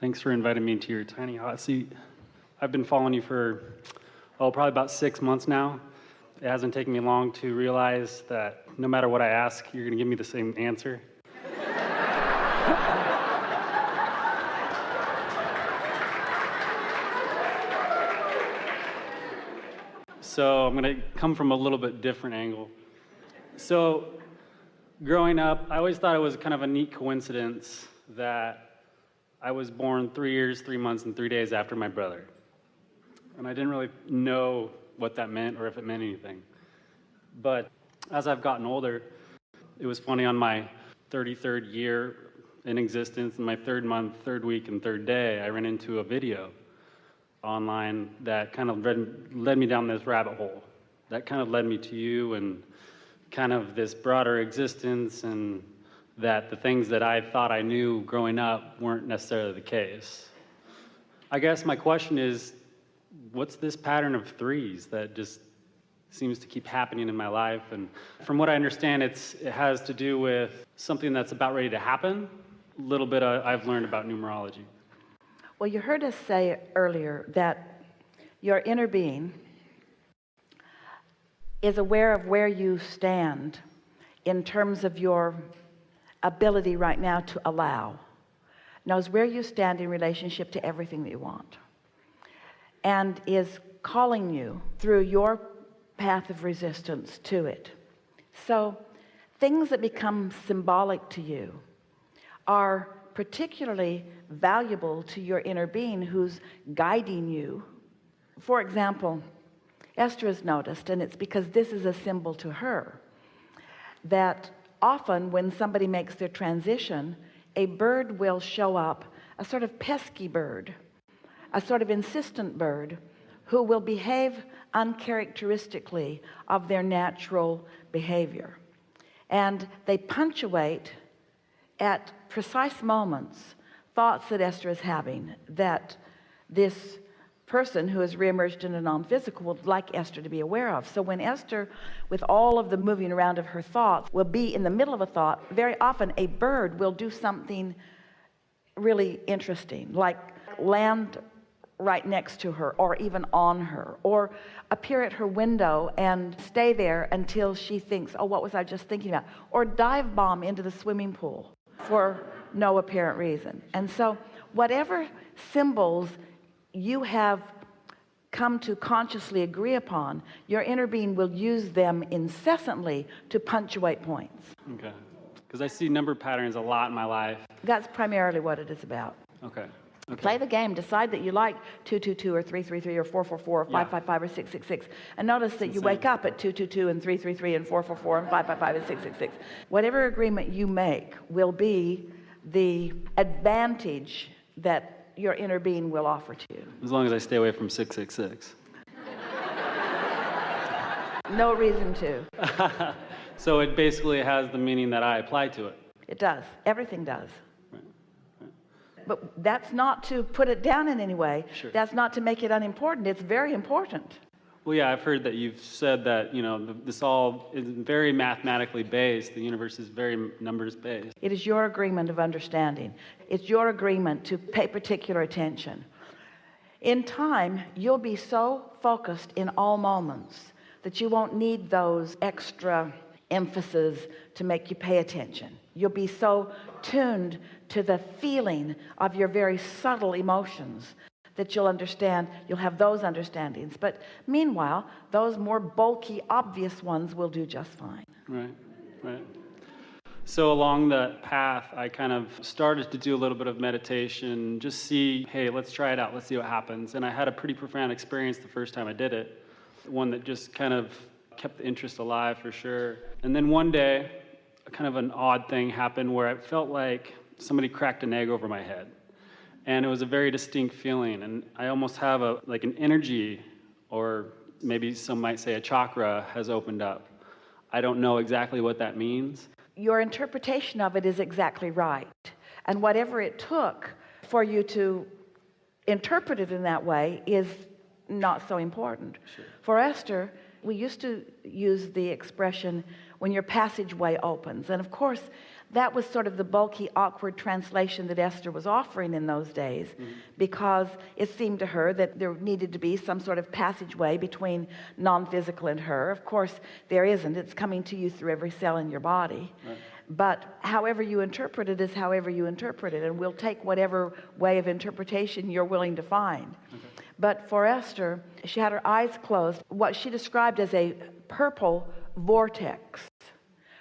Thanks for inviting me to your tiny hot seat. I've been following you for, probably about 6 months now. It hasn't taken me long to realize that no matter what I ask, you're going to give me the same answer. So I'm going to come from a little bit different angle. So growing up, I always thought it was kind of a neat coincidence that I was born 3 years, 3 months, and 3 days after my brother. And I didn't really know what that meant or if it meant anything. But as I've gotten older, it was funny, on my 33rd year in existence, in my 3rd month, 3rd week, and 3rd day, I ran into a video online that kind of led me down this rabbit hole. That kind of led me to you and kind of this broader existence, and that the things that I thought I knew growing up weren't necessarily the case. I guess my question is, what's this pattern of threes that just seems to keep happening in my life? And from what I understand, it has to do with something that's about ready to happen. A little bit I've learned about numerology. Well, you heard us say earlier that your inner being is aware of where you stand in terms of your ability right now to allow, knows where you stand in relationship to everything that you want, and is calling you through your path of resistance to it. So things that become symbolic to you are particularly valuable to your inner being who's guiding you. For example, Esther has noticed, and it's because this is a symbol to her, that often when somebody makes their transition, a bird will show up, a sort of pesky bird, a sort of insistent bird who will behave uncharacteristically of their natural behavior. And they punctuate at precise moments thoughts that Esther is having that this person who has reemerged in a non-physical would like Esther to be aware of. So when Esther, with all of the moving around of her thoughts, will be in the middle of a thought, very often a bird will do something really interesting, like land right next to her, or even on her, or appear at her window and stay there until she thinks, oh, what was I just thinking about? Or dive bomb into the swimming pool for no apparent reason. And so whatever symbols you have come to consciously agree upon, your inner being will use them incessantly to punctuate points. Okay. Because I see number patterns a lot in my life. That's primarily what it is about. Okay. Play the game. Decide that you like 222 or 333 or 444 or 555 or 666. And notice that you wake up at 222 and 333 and 444 and 555 and 666. Whatever agreement you make will be the advantage that your inner being will offer to you. As long as I stay away from 666. No reason to. So it basically has the meaning that I apply to it. It does. Everything does. But that's not to put it down in any way. Sure. That's not to make it unimportant. It's very important. Well, yeah, I've heard that you've said that, this all is very mathematically based. The universe is very numbers based. It is your agreement of understanding. It's your agreement to pay particular attention. In time, you'll be so focused in all moments that you won't need those extra emphasis to make you pay attention. You'll be so tuned to the feeling of your very subtle emotions that you'll understand, you'll have those understandings. But meanwhile, those more bulky, obvious ones will do just fine. Right. So along that path, I kind of started to do a little bit of meditation, just see, hey, let's try it out, let's see what happens. And I had a pretty profound experience the first time I did it, one that just kind of kept the interest alive for sure. And then one day, kind of an odd thing happened where I felt like somebody cracked an egg over my head. And it was a very distinct feeling. And I almost have an energy, or maybe some might say a chakra, has opened up. I don't know exactly what that means. Your interpretation of it is exactly right. And whatever it took for you to interpret it in that way is not so important. Sure. For Esther, we used to use the expression, when your passageway opens. And of course, That was sort of the bulky, awkward translation that Esther was offering in those days, because it seemed to her that there needed to be some sort of passageway between non-physical and her. Of course, there isn't. It's coming to you through every cell in your body. Right. But however you interpret it is however you interpret it, and we'll take whatever way of interpretation you're willing to find. Okay. But for Esther, she had her eyes closed, what she described as a purple vortex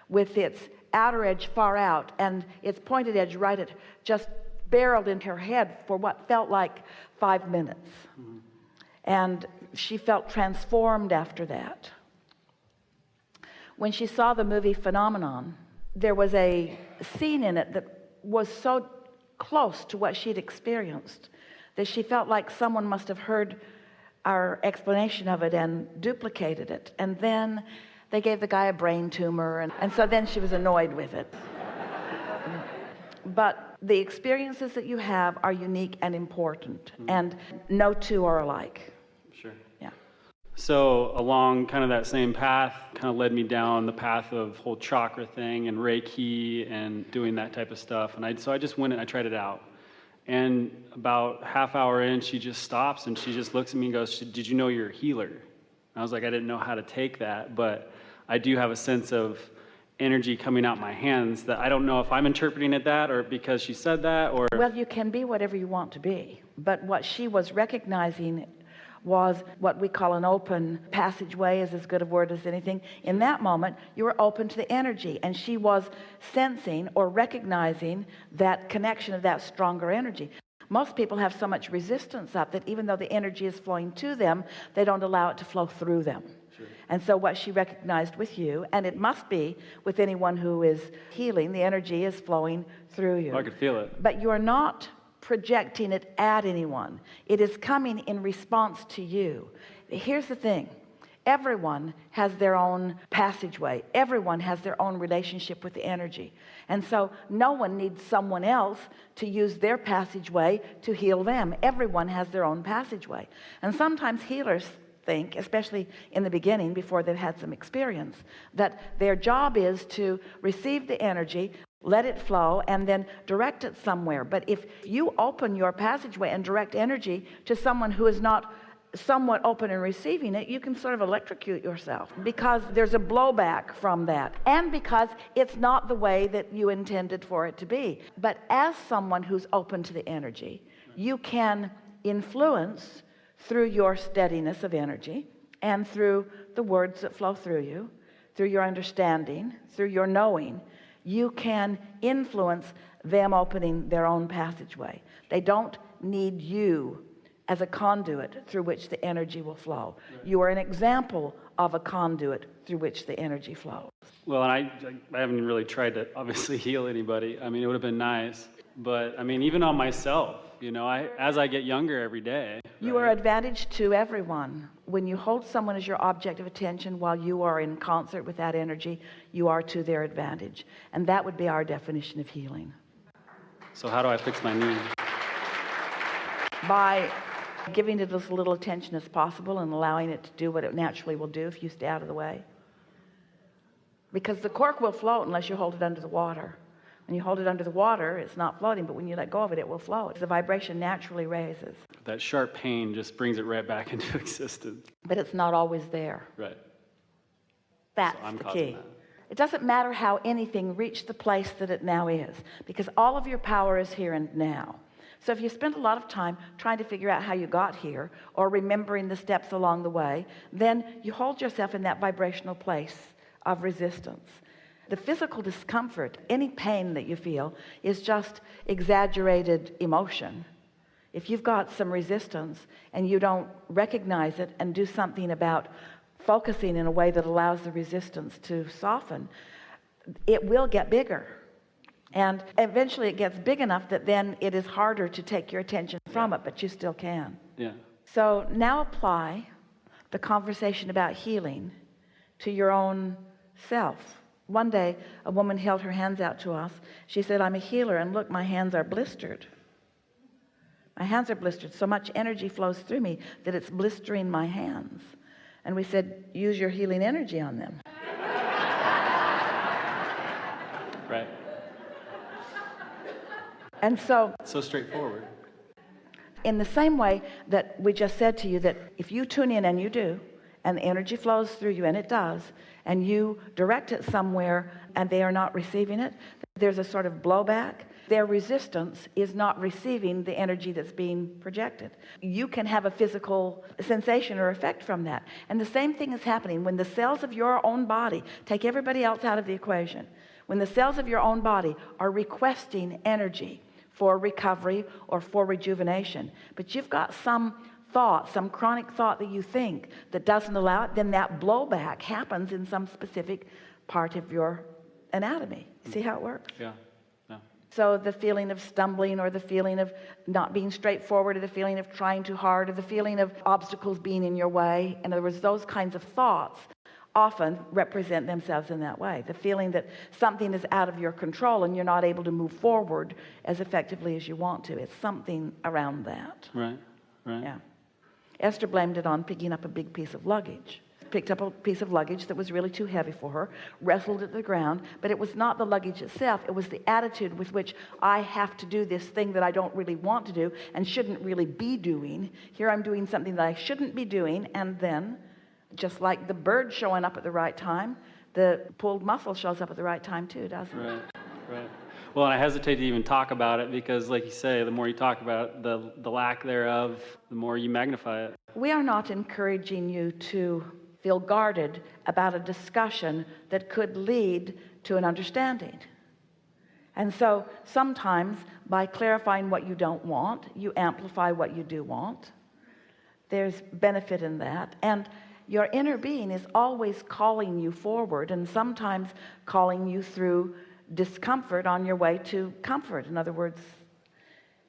with its outer edge far out and its pointed edge right at just barreled into her head for what felt like 5 minutes. And she felt transformed after that. When she saw the movie Phenomenon, there was a scene in it that was so close to what she'd experienced that she felt like someone must have heard our explanation of it and duplicated it. And then they gave the guy a brain tumor, and so then she was annoyed with it. But the experiences that you have are unique and important, and no two are alike. Sure. Yeah. So along kind of that same path, kind of led me down the path of whole chakra thing and Reiki and doing that type of stuff. And so I just went and I tried it out. And about half hour in, she just stops and she just looks at me and goes, "Did you know you're a healer?" And I was like, I didn't know how to take that, but I do have a sense of energy coming out my hands that I don't know if I'm interpreting it that or because she said that or... Well, you can be whatever you want to be. But what she was recognizing was what we call an open passageway, is as good a word as anything. In that moment, you were open to the energy, and she was sensing or recognizing that connection of that stronger energy. Most people have so much resistance up that even though the energy is flowing to them, they don't allow it to flow through them. Sure. And so what she recognized with you, and it must be with anyone who is healing, the energy is flowing through you. I could feel it. But you are not projecting it at anyone. It is coming in response to you. Here's the thing. Everyone has their own passageway. Everyone has their own relationship with the energy. And so no one needs someone else to use their passageway to heal them. Everyone has their own passageway. And sometimes healers think, especially in the beginning before they've had some experience, that their job is to receive the energy, let it flow, and then direct it somewhere. But if you open your passageway and direct energy to someone who is not somewhat open and receiving it, you can sort of electrocute yourself because there's a blowback from that, and because it's not the way that you intended for it to be. But as someone who's open to the energy, you can influence through your steadiness of energy and through the words that flow through you, through your understanding, through your knowing. You can influence them opening their own passageway. They don't need you as a conduit through which the energy will flow. Right. You are an example of a conduit through which the energy flows. Well, and I haven't really tried to obviously heal anybody. I mean, it would have been nice. But, I mean, even on myself, you know, as I get younger every day. You are advantage to everyone. When you hold someone as your object of attention while you are in concert with that energy, you are to their advantage. And that would be our definition of healing. So how do I fix my knee? By giving it as little attention as possible and allowing it to do what it naturally will do if you stay out of the way. Because the cork will float unless you hold it under the water. When you hold it under the water, it's not floating, but when you let go of it, it will float. The vibration naturally raises. That sharp pain just brings it right back into existence. But it's not always there. Right. That's so I'm the causing key. That. It doesn't matter how anything reached the place that it now is, because all of your power is here and now. So if you spend a lot of time trying to figure out how you got here or remembering the steps along the way, then you hold yourself in that vibrational place of resistance. The physical discomfort, any pain that you feel, is just exaggerated emotion. If you've got some resistance and you don't recognize it and do something about focusing in a way that allows the resistance to soften, it will get bigger. And eventually it gets big enough that then it is harder to take your attention from it, but you still can. Yeah. So now apply the conversation about healing to your own self. One day, a woman held her hands out to us. She said, "I'm a healer, and look, my hands are blistered. My hands are blistered. So much energy flows through me that it's blistering my hands." And we said, "Use your healing energy on them." Right. And so So straightforward. in the same way that we just said to you that if you tune in, and you do, and the energy flows through you, and it does, and you direct it somewhere and they are not receiving it, there's a sort of blowback. Their resistance is not receiving the energy that's being projected. You can have a physical sensation or effect from that. And the same thing is happening when the cells of your own body, take everybody else out of the equation, when the cells of your own body are requesting energy for recovery or for rejuvenation, but you've got some thought, some chronic thought that you think that doesn't allow it, then that blowback happens in some specific part of your anatomy. See how it works? Yeah. Yeah. So the feeling of stumbling, or the feeling of not being straightforward, or the feeling of trying too hard, or the feeling of obstacles being in your way, in other words, those kinds of thoughts often represent themselves in that way. The feeling that something is out of your control and you're not able to move forward as effectively as you want to. It's something around that. Right. Right. Yeah. Esther blamed it on picking up a big piece of luggage. Picked up a piece of luggage that was really too heavy for her, wrestled it to the ground, but it was not the luggage itself. It was the attitude with which I have to do this thing that I don't really want to do and shouldn't really be doing. Here I'm doing something that I shouldn't be doing, and then, just like the bird showing up at the right time, the pulled muscle shows up at the right time too, doesn't it? Right. Right. Well, and I hesitate to even talk about it because, like you say, the more you talk about it, the lack thereof, the more you magnify it. We are not encouraging you to feel guarded about a discussion that could lead to an understanding. And so sometimes by clarifying what you don't want, you amplify what you do want. There's benefit in that. And your inner being is always calling you forward, and sometimes calling you through discomfort on your way to comfort. In other words,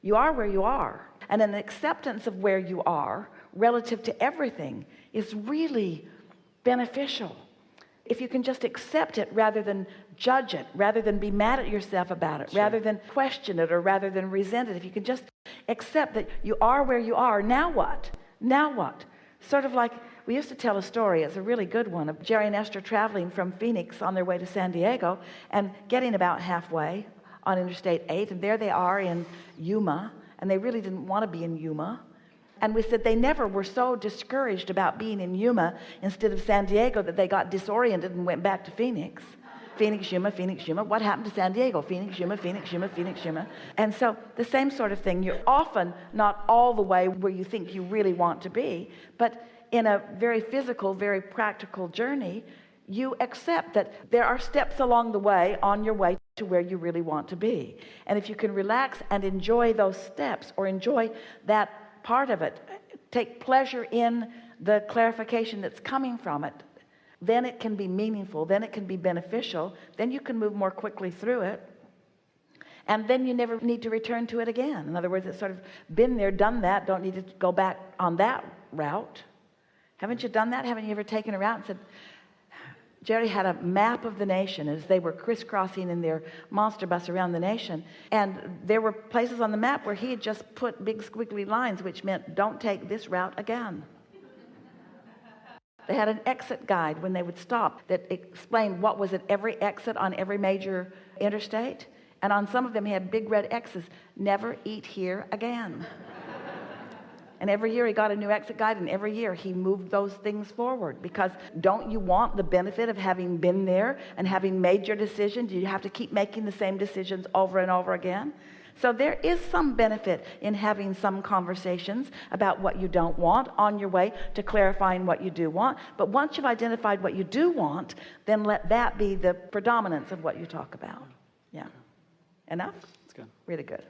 you are where you are, and an acceptance of where you are relative to everything is really beneficial. If you can just accept it rather than judge it, rather than be mad at yourself about it, rather than question it, or rather than resent it, if you can just accept that you are where you are, now what? Now what? Sort of like, we used to tell a story, it's a really good one, of Jerry and Esther traveling from Phoenix on their way to San Diego and getting about halfway on Interstate 8, and there they are in Yuma, and they really didn't want to be in Yuma. And we said they never were so discouraged about being in Yuma instead of San Diego that they got disoriented and went back to Phoenix. Phoenix, Yuma, Phoenix, Yuma. What happened to San Diego? Phoenix, Yuma, Phoenix, Yuma, Phoenix, Yuma. And so the same sort of thing. You're often not all the way where you think you really want to be, but in a very physical, very practical journey, you accept that there are steps along the way on your way to where you really want to be. And if you can relax and enjoy those steps, or enjoy that part of it, take pleasure in the clarification that's coming from it, then it can be meaningful, then it can be beneficial, then you can move more quickly through it, and then you never need to return to it again. In other words, it's sort of been there, done that, don't need to go back on that route. Haven't you done that? Haven't you ever taken a route and said, Jerry had a map of the nation as they were crisscrossing in their monster bus around the nation, and there were places on the map where he had just put big squiggly lines, which meant don't take this route again. They had an exit guide when they would stop that explained what was at every exit on every major interstate, and on some of them he had big red X's, never eat here again. And every year he got a new exit guide, and every year he moved those things forward, because don't you want the benefit of having been there and having made your decision? Do you have to keep making the same decisions over and over again? So there is some benefit in having some conversations about what you don't want on your way to clarifying what you do want. But once you've identified what you do want, then let that be the predominance of what you talk about. Yeah. Enough? That's good. Really good.